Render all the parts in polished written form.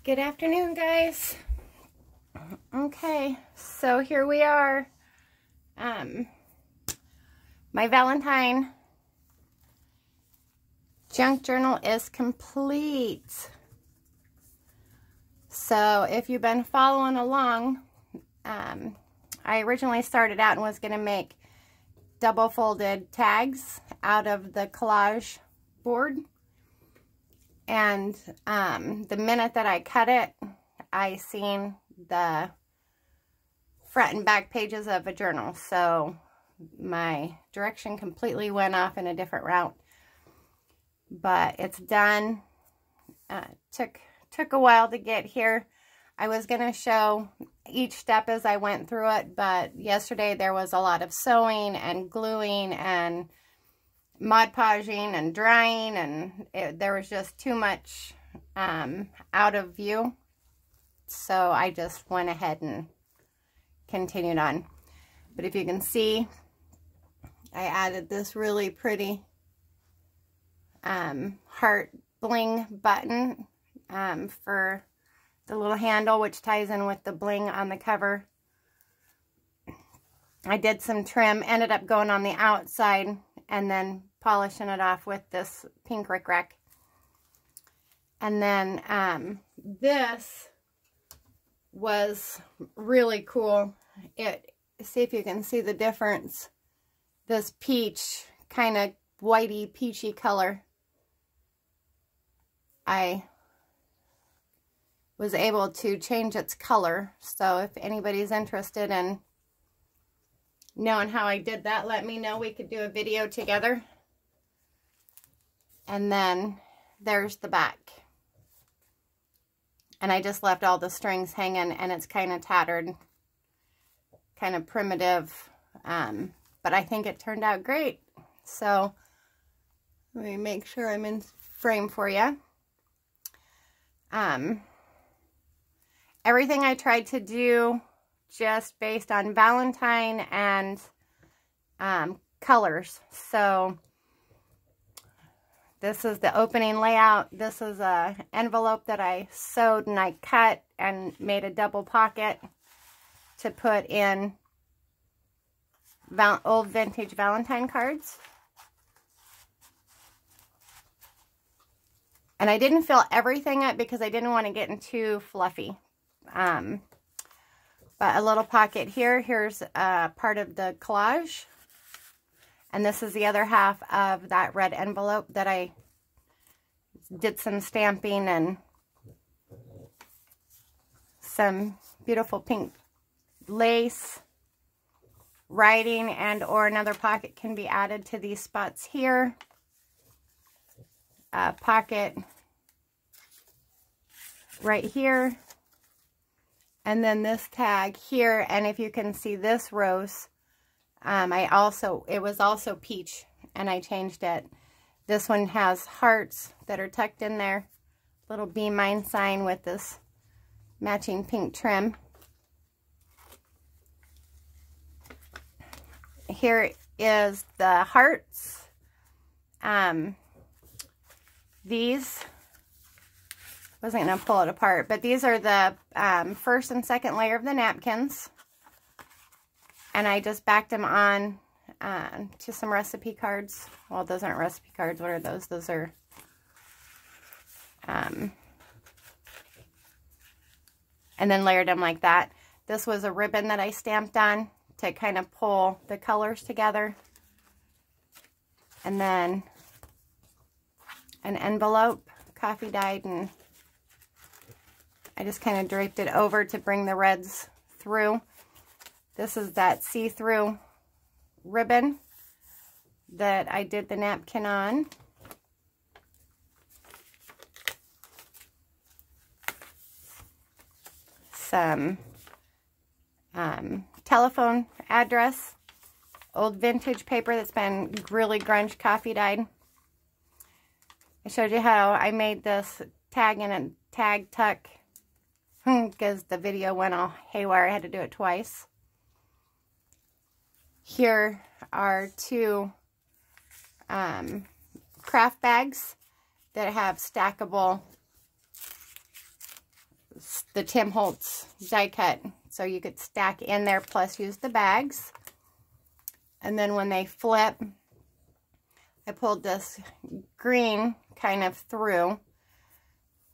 Good afternoon, guys. Okay, so here we are. My Valentine junk journal is complete. So if you've been following along, I originally started out and was going to make double folded tags out of the collage board. And the minute that I cut it, I seen the front and back pages of a journal. So my direction completely went off in a different route. But it's done. Took a while to get here. I was going to show each step as I went through it, but yesterday there was a lot of sewing and gluing and Mod Podging and drying, and there was just too much out of view, so I just went ahead and continued on. But if you can see, I added this really pretty heart bling button for the little handle, which ties in with the bling on the cover. I did some trim, ended up going on the outside and then polishing it off with this pink rickrack. And then this was really cool. See if you can see the difference. This peach, kind of whitey peachy color. I was able to change its color. So if anybody's interested in knowing how I did that, let me know. We could do a video together. And then there's the back. And I just left all the strings hanging, and it's kind of tattered, kind of primitive. But I think it turned out great. So let me make sure I'm in frame for you. Everything I tried to do just based on Valentine and colors. So this is the opening layout. This is a envelope that I sewed and I cut and made a double pocket to put in old vintage Valentine cards. And I didn't fill everything up because I didn't want to get too fluffy. But a little pocket here. Here's part of the collage. And this is the other half of that red envelope that I did some stamping and some beautiful pink lace. Writing and or another pocket can be added to these spots here. Pocket right here. And then this tag here. And if you can see this rose, it was also peach, and I changed it. This one has hearts that are tucked in there. Little Be Mine sign with this matching pink trim. Here is the hearts. These, wasn't going to pull it apart, but these are the first and second layer of the napkins. And I just backed them on to some recipe cards. Well, those aren't recipe cards. What are those? Those are and then layered them like that. This was a ribbon that I stamped on to kind of pull the colors together. And then an envelope, coffee dyed, and I just kind of draped it over to bring the reds through. This is that see-through ribbon that I did the napkin on. Some telephone address, old vintage paper that's been really grunge coffee dyed. I showed you how I made this tag in a tag tuck because the video went all haywire. I had to do it twice. Here are two craft bags that have stackable the Tim Holtz die cut. So you could stack in there plus use the bags. And then when they flip, I pulled this green kind of through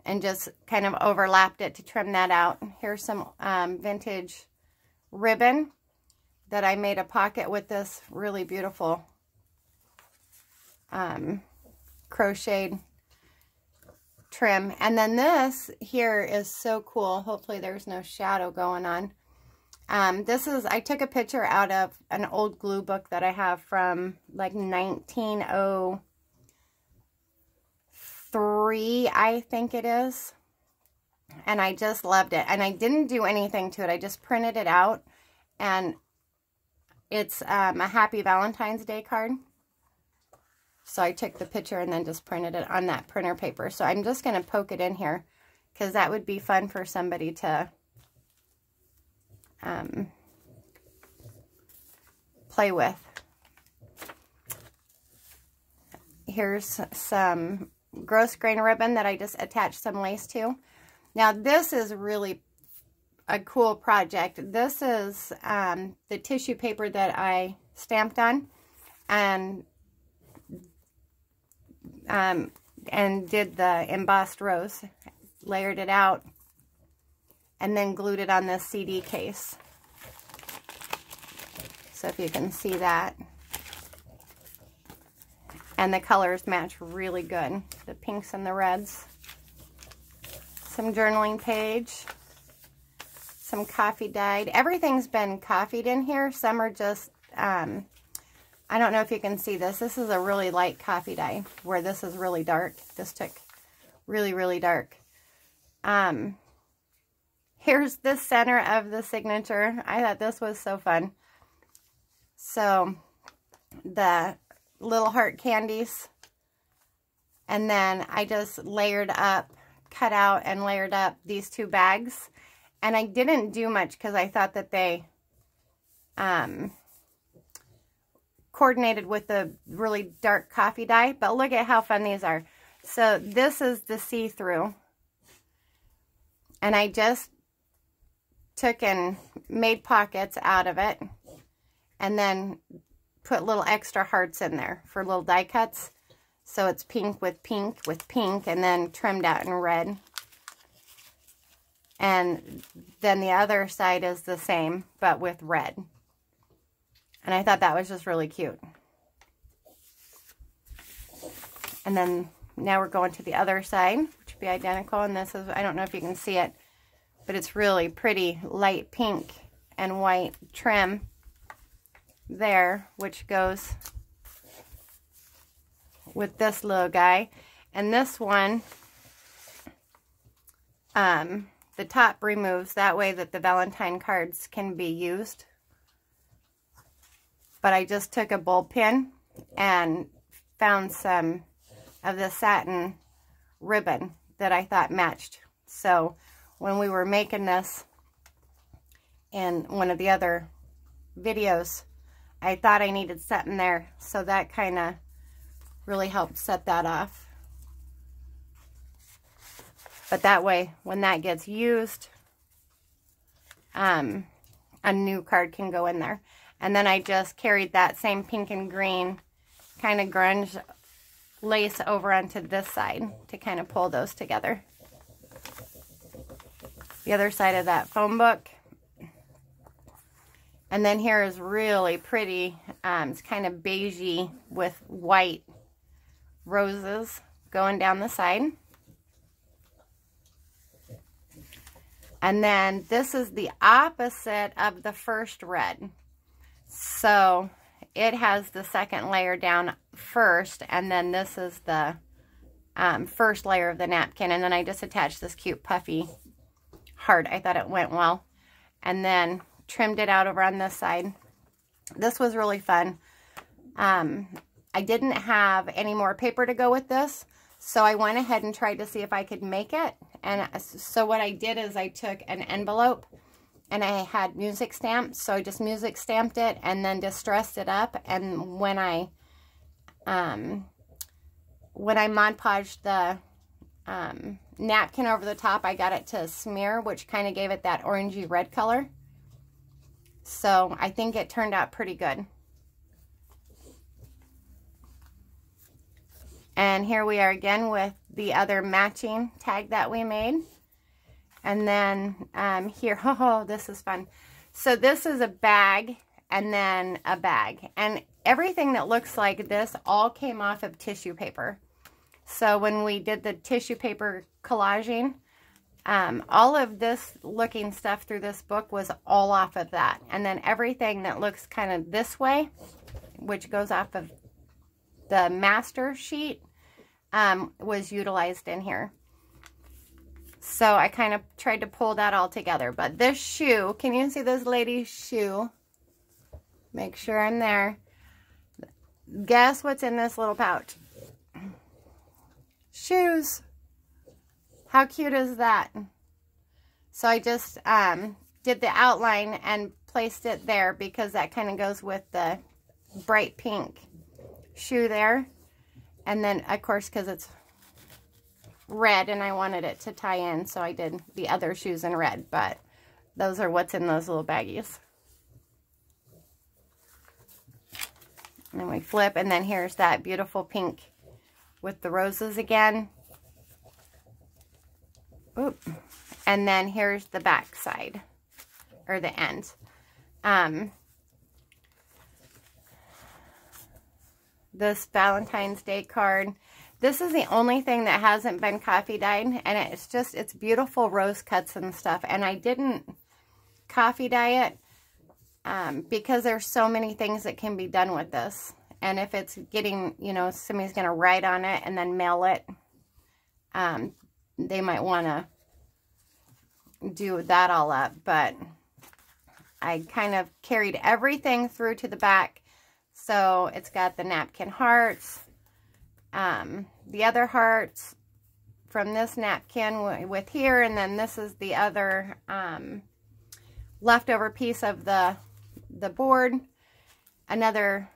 and just kind of overlapped it to trim that out. Here's some vintage ribbon that I made a pocket with this really beautiful crocheted trim. And then this here is so cool. Hopefully there's no shadow going on. I took a picture out of an old glue book that I have from like 1903, I think it is. And I just loved it. And I didn't do anything to it. I just printed it out. And it's a Happy Valentine's Day card. So I took the picture and then just printed it on that printer paper. So I'm just going to poke it in here because that would be fun for somebody to play with. Here's some gross grain ribbon that I just attached some lace to. Now this is really a cool project. This is the tissue paper that I stamped on and did the embossed rose, layered it out, and then glued it on this CD case. So if you can see that. And the colors match really good. The pinks and the reds. Some journaling page. Some coffee dyed. Everything's been coffeed in here. Some are just, I don't know if you can see this. This is a really light coffee dye, where this is really dark. This took really, really dark. Here's the center of the signature. I thought this was so fun. So, the little heart candies. And then I just layered up, cut out and layered up these two bags. And I didn't do much because I thought that they coordinated with the really dark coffee dye. But look at how fun these are. So this is the see-through. And I just took and made pockets out of it. And then put little extra hearts in there for little die cuts. So it's pink with pink with pink, and then trimmed out in red. And then the other side is the same, but with red. And I thought that was just really cute. And then now we're going to the other side, which would be identical. And this is, I don't know if you can see it, but it's really pretty light pink and white trim there, which goes with this little guy. And this one, the top removes, that way that the Valentine cards can be used. But I just took a bulb pin and found some of the satin ribbon that I thought matched. So when we were making this in one of the other videos, I thought I needed something there, so that kind of really helped set that off. But that way, when that gets used, a new card can go in there. And then I just carried that same pink and green kind of grunge lace over onto this side to kind of pull those together. The other side of that phone book. And then here is really pretty, it's kind of beigey with white roses going down the side. And then this is the opposite of the first red. So it has the second layer down first, and then this is the first layer of the napkin. And then I just attached this cute puffy heart. I thought it went well. And then trimmed it out over on this side. This was really fun. I didn't have any more paper to go with this, so I went ahead and tried to see if I could make it. And so what I did is I took an envelope and I had music stamps, so I just music stamped it and then distressed it up. And when I Mod Podged the napkin over the top, I got it to smear, which kind of gave it that orangey red color. So I think it turned out pretty good. And here we are again with the other matching tag that we made. And then here, oh, this is fun. So this is a bag and then a bag. And everything that looks like this all came off of tissue paper. So when we did the tissue paper collaging, all of this looking stuff through this book was all off of that. And then everything that looks kind of this way, which goes off of the master sheet, was utilized in here. So I kind of tried to pull that all together. But this shoe, can you see this lady's shoe? Make sure I'm there. Guess what's in this little pouch? Shoes. How cute is that? So I just did the outline and placed it there because that kind of goes with the bright pink shoe there. And then, of course, because it's red and I wanted it to tie in, so I did the other shoes in red. But those are what's in those little baggies. And then we flip, and then here's that beautiful pink with the roses again. Oop. And then here's the back side, or the end. This Valentine's Day card. This is the only thing that hasn't been coffee dyed, and it's beautiful rose cuts and stuff. And I didn't coffee dye it because there's so many things that can be done with this. And if it's getting, you know, somebody's going to write on it and then mail it, they might want to do that all up. But I kind of carried everything through to the back. So it's got the napkin hearts, the other hearts from this napkin with here, and then this is the other leftover piece of the board. Another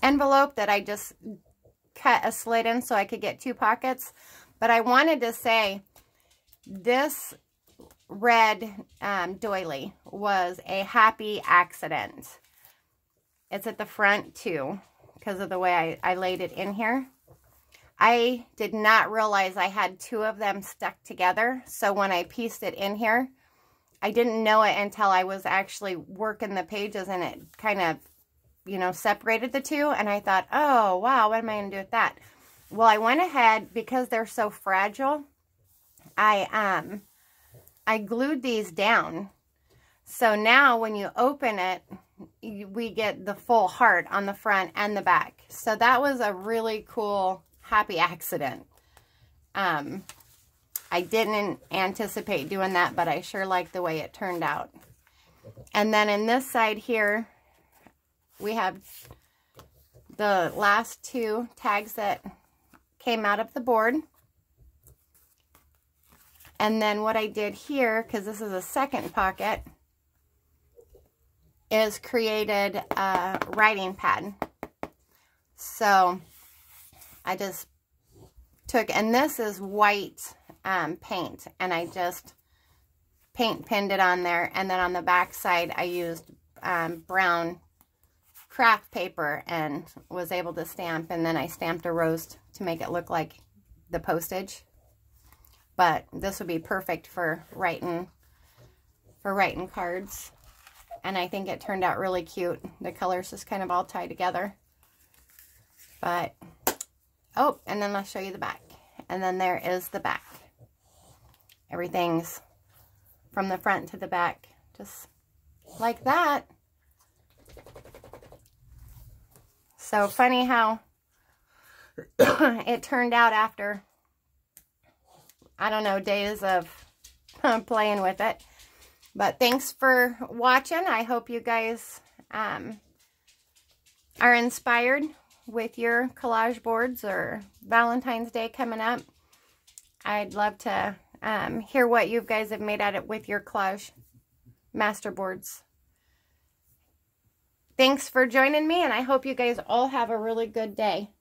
envelope that I just cut a slit in so I could get 2 pockets. But I wanted to say this red doily was a happy accident. It's at the front too because of the way I laid it in here. I did not realize I had 2 of them stuck together, so when I pieced it in here, I didn't know it until I was actually working the pages and it kind of, you know, separated the 2, and I thought, oh wow, what am I going to do with that? Well, I went ahead, because they're so fragile, I glued these down. So now when you open it, we get the full heart on the front and the back. So that was a really cool, happy accident. I didn't anticipate doing that, but I sure like the way it turned out. And then in this side here, we have the last 2 tags that came out of the board. And then what I did here, because this is a second pocket, is created a writing pad. So I just took, and this is white paint, and I just pinned it on there. And then on the back side, I used brown craft paper and was able to stamp, and then I stamped a rose to make it look like the postage. But this would be perfect for writing cards. And I think it turned out really cute. The colors just kind of all tie together. But, oh, and then I'll show you the back. And then there is the back. Everything's from the front to the back, just like that. So funny how it turned out after, I don't know, days of playing with it. But thanks for watching. I hope you guys are inspired with your collage boards or Valentine's Day coming up. I'd love to hear what you guys have made at it with your collage master boards. Thanks for joining me, and I hope you guys all have a really good day.